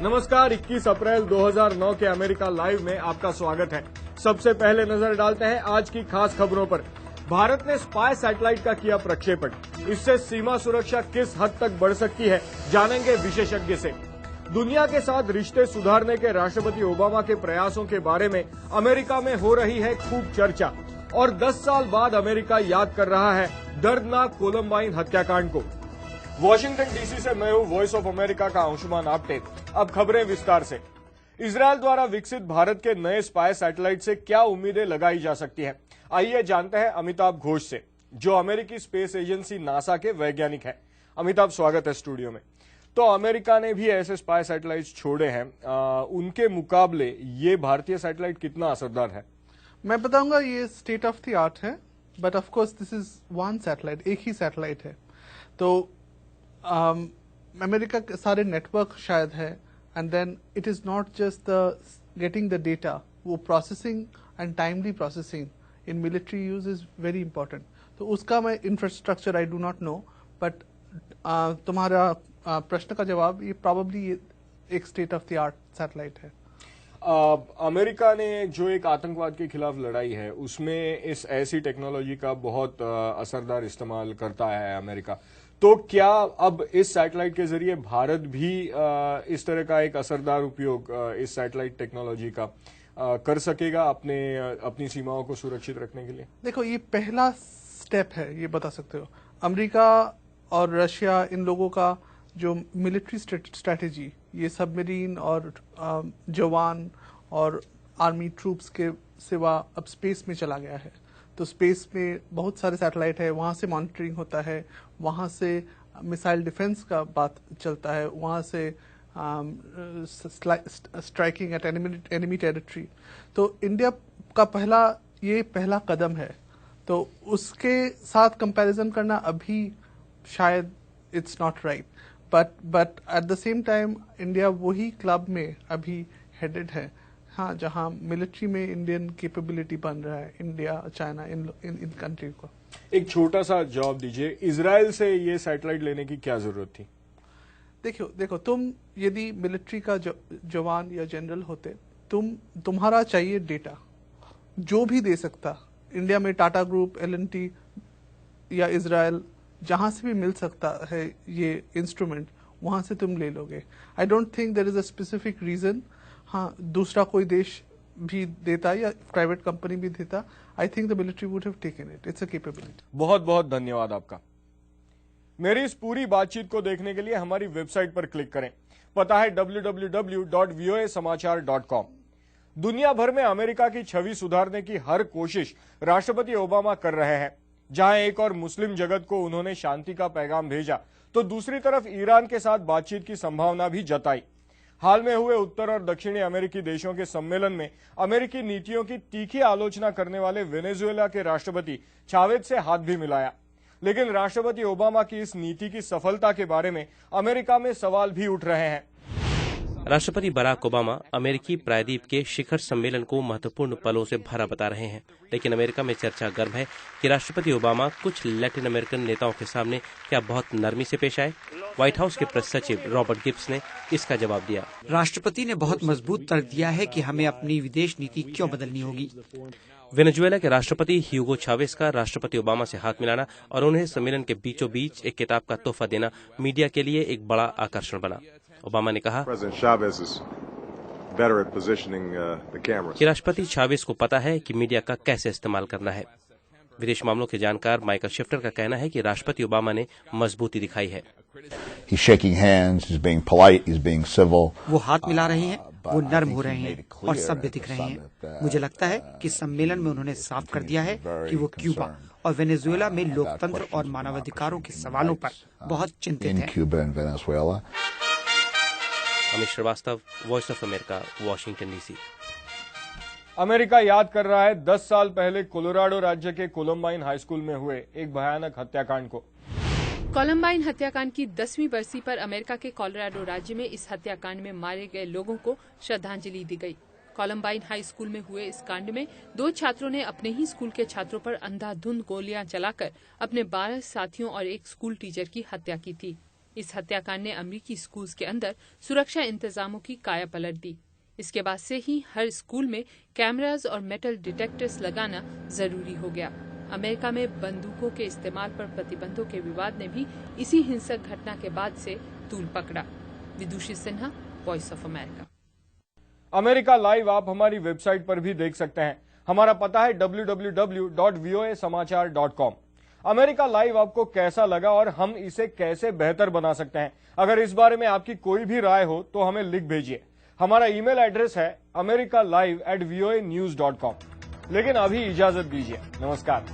नमस्कार, 21 अप्रैल 2009 के America live में आपका स्वागत है। सबसे पहले नजर डालते हैं आज की खास खबरों पर। भारत ने स्पाई सैटेलाइट का किया प्रक्षेपण। इससे सीमा सुरक्षा किस हद तक बढ़ सकती है, जानेंगे विशेषज्ञ से। दुनिया के साथ रिश्ते सुधारने के राष्ट्रपति ओबामा के प्रयासों के बारे में अमेरिका में हो रही है खूब चर्चा और 10 साल बाद अमेरिका याद कर रहा है दर्दनाक कोलंबाइन हत्याकांड को। वॉशिंगटन डीसी से मैं हूं वॉइस ऑफ अमेरिका का अंशुमान आपटे। अब खबरें विस्तार से। इजरायल द्वारा विकसित भारत के नए स्पाई सैटेलाइट से क्या उम्मीदें लगाई जा सकती हैं, आइए जानते हैं अमिताभ घोष से, जो अमेरिकी स्पेस एजेंसी नासा के वैज्ञानिक हैं। अमिताभ, स्वागत है स्टूडियो में। तो अमेरिका ने भी ऐसे स्पाई सैटेलाइट छोड़े हैं, उनके मुकाबले ये भारतीय सैटेलाइट कितना असरदार है? मैं बताऊंगा ये स्टेट ऑफ द आर्ट है, but of course this is one satellite, एक ही सैटेलाइट है। तो अमेरिका के सारे नेटवर्क शायद है, and then it is not just the getting the data, वो processing and timely processing in military use is very important. तो उसका मैं infrastructure I do not know, but तुम्हारा प्रश्न का जवाब, ये प्रॉब्ली एक state of the art satellite है। अमेरिका ने जो एक आतंकवाद के खिलाफ लड़ाई है, उसमें इस ऐसी टेक्नोलॉजी का बहुत असरदार इस्तेमाल करता है अमेरिका। तो क्या अब इस सैटेलाइट के जरिए भारत भी इस तरह का एक असरदार उपयोग इस सैटेलाइट टेक्नोलॉजी का कर सकेगा अपनी सीमाओं को सुरक्षित रखने के लिए? देखो, ये पहला स्टेप है, ये बता सकते हो। अमेरिका और रशिया, इन लोगों का जो मिलिट्री स्ट्रेटेजी, ये सबमरीन और जवान और आर्मी ट्रूप्स के सिवा अब स्पेस में चला गया है। तो स्पेस में बहुत सारे सैटेलाइट है, वहाँ से मॉनिटरिंग होता है, वहाँ से मिसाइल डिफेंस का बात चलता है, वहाँ से स्ट्राइकिंग एट एनिमी टेरिटरी। तो इंडिया का ये पहला कदम है। तो उसके साथ कंपैरिजन करना अभी शायद it's not right, but at the same time India वही क्लब में अभी हेडेड है, हाँ, जहां मिलिट्री में इंडियन कैपेबिलिटी बन रहा है, इंडिया, चाइना, इन कंट्री को। एक छोटा सा जवाब दीजिए, इजराइल से ये सैटेलाइट लेने की क्या जरूरत थी? देखो, तुम यदि मिलिट्री का जवान या जनरल होते, तुम्हारा चाहिए डेटा, जो भी दे सकता। इंडिया में टाटा ग्रुप, एल&टी या इजराइल, जहां से भी मिल सकता है ये इंस्ट्रूमेंट, वहां से तुम ले लोगे। I don't think there is a specific reason. हाँ, दूसरा कोई देश भी देता या प्राइवेट कंपनी भी देता, I think the military would have taken it. It's a capability. बहुत बहुत धन्यवाद आपका। मेरी इस पूरी बातचीत को देखने के लिए हमारी वेबसाइट पर क्लिक करें। पता है www.voasamachaar.com। दुनिया भर में अमेरिका की छवि सुधारने की हर कोशिश राष्ट्रपति ओबामा कर रहे हैं। जहां एक और मुस्लिम जगत को उन्होंने शांति का पैगाम भेजा, तो दूसरी तरफ ईरान के साथ बातचीत की संभावना भी जताई। हाल में हुए उत्तर और दक्षिणी अमेरिकी देशों के सम्मेलन में अमेरिकी नीतियों की तीखी आलोचना करने वाले वेनेजुएला के राष्ट्रपति चावेज से हाथ भी मिलाया। लेकिन राष्ट्रपति ओबामा की इस नीति की सफलता के बारे में अमेरिका में सवाल भी उठ रहे हैं। राष्ट्रपति बराक ओबामा अमेरिकी प्रायद्वीप के शिखर सम्मेलन को महत्वपूर्ण पलों से भरा बता रहे हैं, लेकिन अमेरिका में चर्चा गर्म है कि राष्ट्रपति ओबामा कुछ लैटिन अमेरिकन नेताओं के सामने क्या बहुत नरमी से पेश आए। व्हाइट हाउस के प्रेस सचिव रॉबर्ट गिब्स ने इसका जवाब दिया। राष्ट्रपति ने बहुत मजबूत तर्क दिया है कि हमें अपनी विदेश नीति क्यों बदलनी होगी। वेनेजुएला के राष्ट्रपति ह्यूगो चावेज का राष्ट्रपति ओबामा से हाथ मिलाना और उन्हें सम्मेलन के बीचों बीच एक किताब का तोहफा देना मीडिया के लिए एक बड़ा आकर्षण बना। ओबामा ने कहा कि राष्ट्रपति चावेज को पता है कि मीडिया का कैसे इस्तेमाल करना है। विदेश मामलों के जानकार माइकल शिफ्टर का कहना है कि राष्ट्रपति ओबामा ने मजबूती दिखाई है। He's shaking hands, he's being polite, he's being civil. वो हाथ मिला रहे हैं, वो नर्म हो रहे हैं और सभ्य दिख रहे हैं। मुझे लगता है कि सम्मेलन में उन्होंने साफ कर दिया है कि वो क्यूबा और वेनेजुएला में लोकतंत्र और मानवाधिकारों के सवालों पर बहुत चिंतित हैं। Amit Srivastava, voice of America, Washington DC. America याद कर रहा है 10 साल पहले कोलोराडो राज्य के कोलंबाइन हाई स्कूल में हुए एक भयानक हत्याकांड को। कोलंबाइन हत्याकांड की 10वीं बरसी पर अमेरिका के कोलोराडो राज्य में इस हत्याकांड में मारे गए लोगों को श्रद्धांजलि दी गई। कोलंबाइन हाई स्कूल में हुए इस कांड में 2 छात्रों ने अपने ही स्कूल के छात्रों पर अंधाधुंध गोलियां चलाकर अपने 12 साथियों और एक स्कूल टीचर की हत्या की थी। इस हत्याकांड ने अमेरिकी स्कूल्स के अंदर सुरक्षा इंतजामों की काया पलट दी। इसके बाद से ही हर स्कूल में कैमरास और मेटल डिटेक्टर्स लगाना जरूरी हो गया। अमेरिका में बंदूकों के इस्तेमाल पर प्रतिबंधों के विवाद ने भी इसी हिंसक घटना के बाद से तूल पकड़ा। Vidushi Sinha, voice of America. America live आप हमारी वेबसाइट पर भी देख सकते हैं। हमारा पता है www.voasamachaar.com। अमेरिका लाइव आपको कैसा लगा और हम इसे कैसे बेहतर बना सकते हैं, अगर इस बारे में आपकी कोई भी राय हो तो हमें लिख भेजिए। हमारा ईमेल एड्रेस है americalive@voanews.com। लेकिन अभी इजाजत दीजिए, नमस्कार।